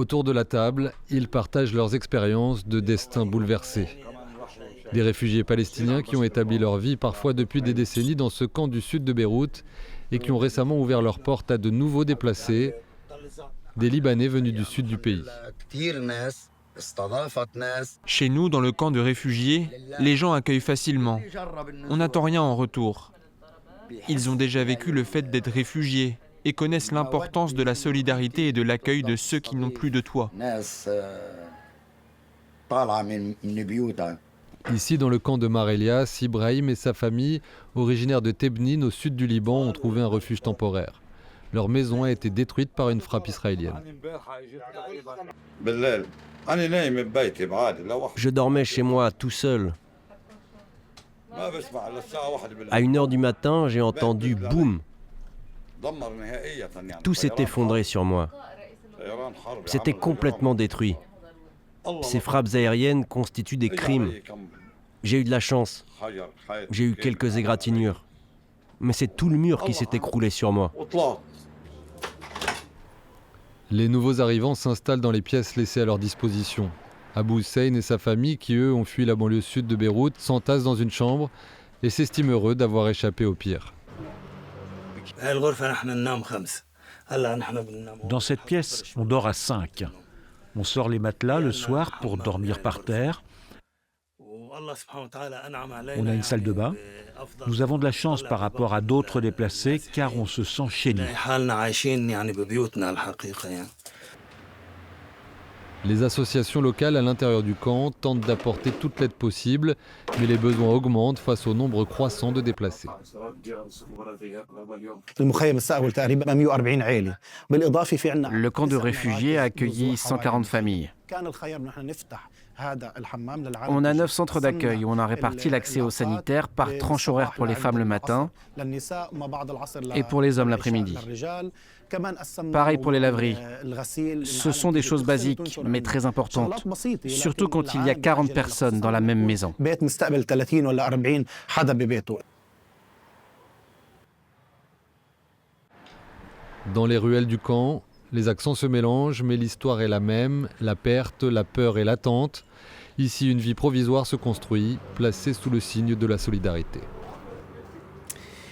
Autour de la table, ils partagent leurs expériences de destin bouleversé. Des réfugiés palestiniens qui ont établi leur vie parfois depuis des décennies dans ce camp du sud de Beyrouth et qui ont récemment ouvert leurs portes à de nouveaux déplacés, des Libanais venus du sud du pays. Chez nous, dans le camp de réfugiés, les gens accueillent facilement. On n'attend rien en retour. Ils ont déjà vécu le fait d'être réfugiés et connaissent l'importance de la solidarité et de l'accueil de ceux qui n'ont plus de toit. Ici, dans le camp de Mar Elias, Ibrahim et sa famille, originaires de Tebnine, au sud du Liban, ont trouvé un refuge temporaire. Leur maison a été détruite par une frappe israélienne. Je dormais chez moi tout seul. À 1h du matin, j'ai entendu boum. Tout s'est effondré sur moi. C'était complètement détruit. Ces frappes aériennes constituent des crimes. J'ai eu de la chance. J'ai eu quelques égratignures. Mais c'est tout le mur qui s'est écroulé sur moi. Les nouveaux arrivants s'installent dans les pièces laissées à leur disposition. Abou Hussein et sa famille, qui eux ont fui la banlieue sud de Beyrouth, s'entassent dans une chambre et s'estiment heureux d'avoir échappé au pire. Dans cette pièce, on dort à 5. On sort les matelas le soir pour dormir par terre. On a une salle de bain. Nous avons de la chance par rapport à d'autres déplacés car on se sent chez nous. Les associations locales à l'intérieur du camp tentent d'apporter toute l'aide possible, mais les besoins augmentent face au nombre croissant de déplacés. Le camp de réfugiés a accueilli 140 familles. On a 9 centres d'accueil où on a réparti l'accès aux sanitaires par tranche horaire pour les femmes le matin et pour les hommes l'après-midi. Pareil pour les laveries. Ce sont des choses basiques, mais très importantes, surtout quand il y a 40 personnes dans la même maison. Dans les ruelles du camp, les accents se mélangent, mais l'histoire est la même, la perte, la peur et l'attente. Ici, une vie provisoire se construit, placée sous le signe de la solidarité.